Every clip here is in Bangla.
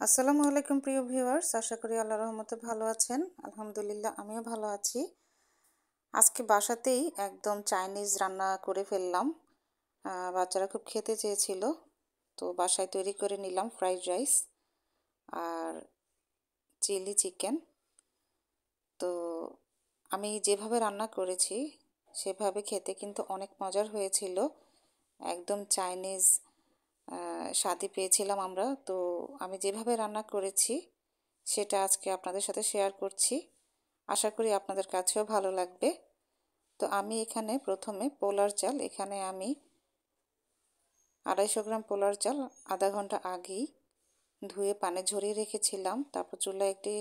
আসসালামু আলাইকুম প্রিয় ভিউয়ার্স, আশা করি আল্লাহর রহমতে ভালো আছেন। আলহামদুলিল্লাহ আমিও ভালো আছি। আজকে বাসাতেই একদম চাইনিজ রান্না করে ফেললাম। বাচ্চারা খুব খেতে চেয়েছিল, তো বাসায় তৈরি করে নিলাম ফ্রাইড রাইস আর চিলি চিকেন। তো আমি যেভাবে রান্না করেছি সেভাবে খেতে কিন্তু অনেক মজার হয়েছিল। একদম চাইনিজ স্বাদই পেয়েছিলাম আমরা। তো আমি যেভাবে রান্না করেছি সেটা আজকে আপনাদের সাথে শেয়ার করছি। আশা করি আপনাদের কাছেও ভালো লাগবে। তো আমি এখানে প্রথমে পোলার চাল, এখানে আমি 250 গ্রাম পোলার চাল আধা ঘন্টা আগেই ধুয়ে পানি ঝরিয়ে রেখেছিলাম। তারপর চুলায় একটি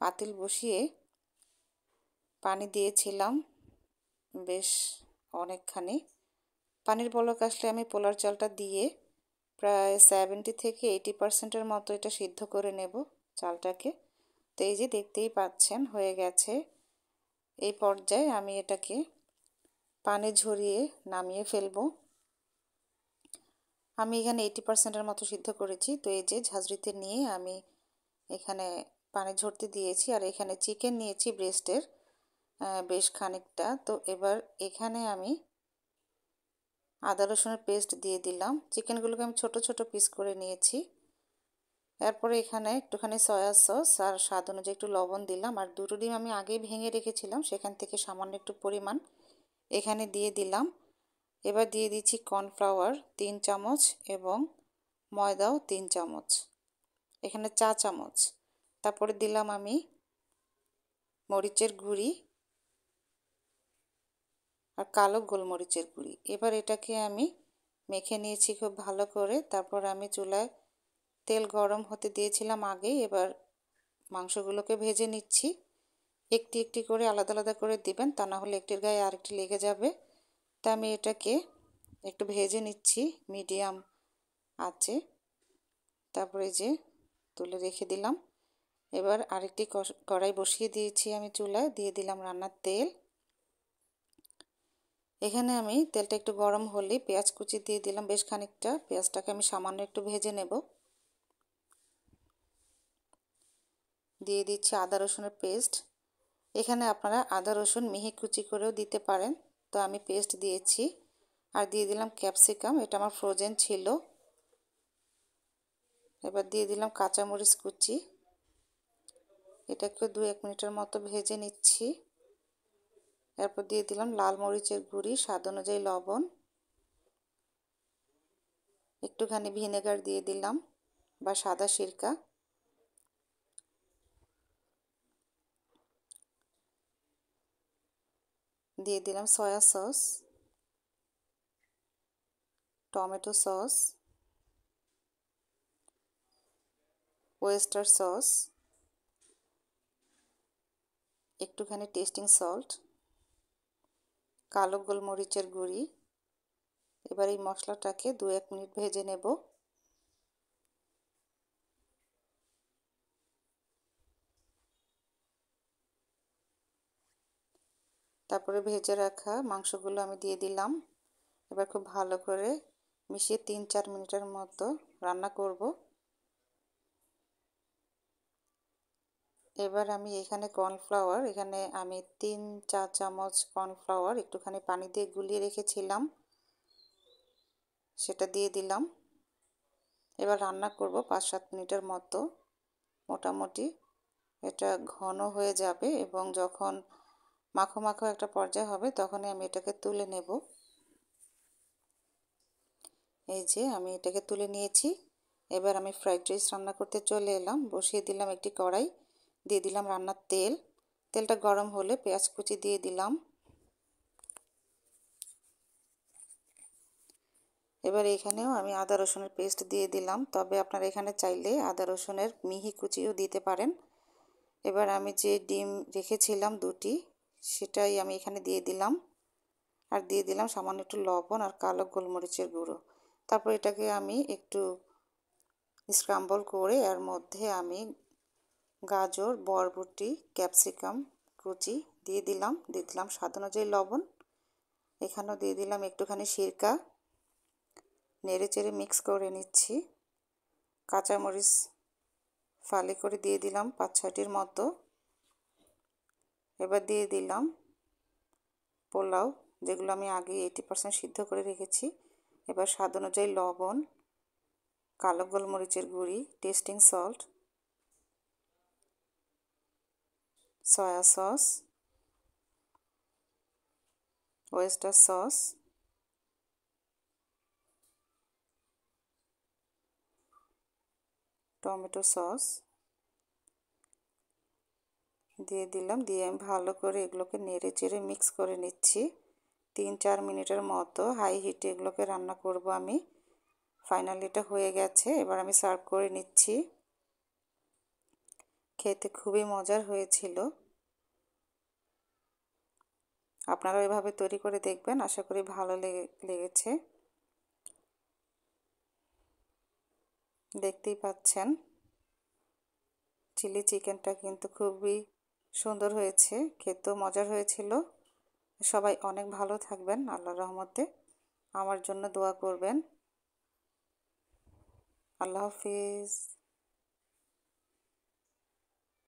পাতিল বসিয়ে পানি দিয়েছিলাম বেশ অনেকখানি। পানির বলক আসলে আমি পোলার চালটা দিয়ে প্রায় 70 থেকে 80% মতো এটা সিদ্ধ করে নেব চালটাকে। তো এই যে দেখতেই পাচ্ছেন হয়ে গেছে। এই পর্যায়ে আমি এটাকে পানি ঝরিয়ে নামিয়ে ফেলবো। আমি এখানে 80% মতো সিদ্ধ করেছি। তো এই যে ঝাঁঝরিতে নিয়ে আমি এখানে পানি ঝরতে দিয়েছি, আর এখানে চিকেন নিয়েছি ব্রেস্টের বেশ খানিকটা। তো এবার এখানে আমি আদা রসুনের পেস্ট দিয়ে দিলাম। চিকেনগুলোকে আমি ছোট ছোট পিস করে নিয়েছি। এরপরে এখানে একটুখানি সয়া সস আর স্বাদ অনুযায়ী একটু লবণ দিলাম, আর দুটো ডিম আমি আগেই ভেঙে রেখেছিলাম, সেখান থেকে সামান্য একটু পরিমাণ এখানে দিয়ে দিলাম। এবার দিয়ে দিচ্ছি কর্নফ্লাওয়ার 3 চামচ এবং ময়দাও 3 চামচ, এখানে চা চামচ। তারপরে দিলাম আমি মরিচের গুঁড়ি আর কালো গোলমরিচের গুঁড়ি। এবার এটাকে আমি মেখে নিয়েছি খুব ভালো করে। তারপর আমি চুলায় তেল গরম হতে দিয়েছিলাম আগেই। এবার মাংসগুলোকে ভেজে নিচ্ছি। একটি একটি করে আলাদা আলাদা করে দিবেন, তা না হলে একটির গায়ে আরেকটি লেগে যাবে। তা আমি এটাকে একটু ভেজে নিচ্ছি মিডিয়াম আছে। তারপরে যে তুলে রেখে দিলাম। এবার আরেকটি কড়াই বসিয়ে দিয়েছি আমি চুলায়, দিয়ে দিলাম রান্নার তেল। এখানে আমি তেলটা একটু গরম হলে পেঁয়াজ কুচি দিয়ে দিলাম বেশ খানিকটা। পেঁয়াজটাকে আমি সামান্য একটু ভেজে নেব। দিয়ে দিচ্ছি আদা রসুনের পেস্ট। এখানে আপনারা আদা রসুন মিহি কুচি করেও দিতে পারেন, তো আমি পেস্ট দিয়েছি। আর দিয়ে দিলাম ক্যাপসিকাম, এটা আমার ফ্রোজেন ছিল। এবার দিয়ে দিলাম কাঁচামরিচ কুচি। এটাকে 2-1 মিনিটের মতো ভেজে নিচ্ছি। এরপর দিয়ে দিলাম লাল মরিচের গুঁড়ি, স্বাদ অনুযায়ী লবণ, একটুখানি ভিনেগার দিয়ে দিলাম বা সাদা সিরকা। দিয়ে দিলাম soya sauce, tomato sauce, oyster sauce, একটুখানি টেস্টিং সল্ট, কালো গোলমরিচের গুঁড়ি। এবার এই মশলাটাকে 2-1 মিনিট ভেজে নেব। তারপরে ভেজে রাখা মাংসগুলো আমি দিয়ে দিলাম। এবার খুব ভালো করে মিশিয়ে 3-4 মিনিটের মতো রান্না করব। এবার আমি এখানে কর্নফ্লাওয়ার, এখানে আমি 3 চা চামচ কর্নফ্লাওয়ার একটুখানি পানি দিয়ে গুলিয়ে রেখেছিলাম, সেটা দিয়ে দিলাম। এবার রান্না করব 5-7 মিনিটের মতো। মোটামুটি এটা ঘন হয়ে যাবে এবং যখন মাখো মাখো একটা পর্যায়ে হবে তখনই আমি এটাকে তুলে নেব। এই যে আমি এটাকে তুলে নিয়েছি। এবার আমি ফ্রাইড রাইস রান্না করতে চলে এলাম। বসিয়ে দিলাম একটি কড়াই, দিয়ে দিলাম রান্নার তেল। তেলটা গরম হলে পেঁয়াজ কুচি দিয়ে দিলাম। এবার এখানেও আমি আদা রসুনের পেস্ট দিয়ে দিলাম, তবে আপনারা এখানে চাইলে আদা রসুনের মিহি কুচিও দিতে পারেন। এবার আমি যে ডিম রেখেছিলাম 2টি, সেটাই আমি এখানে দিয়ে দিলাম। আর দিয়ে দিলাম সামান্য একটু লবণ আর কালো গোলমরিচের গুঁড়ো। তারপর এটাকে আমি একটু স্ক্রাম্বল করে এর মধ্যে আমি গাজর, বরবটি, ক্যাপসিকাম কুচি দিয়ে দিলাম। দিয়ে দিলাম স্বাদ অনুযায়ী লবণ। এখানেও দিয়ে দিলাম একটুখানি সিরকা। নেড়ে চেড়ে মিক্স করে নিচ্ছি। কাঁচামরিচ ফালি করে দিয়ে দিলাম 5-6টির মতো। এবার দিয়ে দিলাম পোলাও, যেগুলো আমি আগে 80% সিদ্ধ করে রেখেছি। এবার স্বাদ অনুযায়ী লবণ, কালো গোলমরিচের গুঁড়ি, testing salt, soya sauce, oyster sauce, tomato sauce দিয়ে দিলাম। দিয়ে আমি ভালো করে এগুলোকে নেড়ে চেড়ে মিক্স করে নিচ্ছি। 3-4 মিনিটের মতো হাই হিটে এগুলোকে রান্না করব আমি। ফাইনালি এটা হয়ে গেছে। এবার আমি সার্ভ করে নিচ্ছি। খেতে খুবই মজার হয়েছিল। আপনারা এভাবে তৈরি করে দেখবেন, আশা করি ভালো লেগেছে। দেখতেই পাচ্ছেন চিলি চিকেনটা কিন্তু খুবই সুন্দর হয়েছে, খেতেও মজার হয়েছিল। সবাই অনেক ভালো থাকবেন, আল্লাহর রহমতে আমার জন্য দোয়া করবেন। আল্লাহ হাফিজ।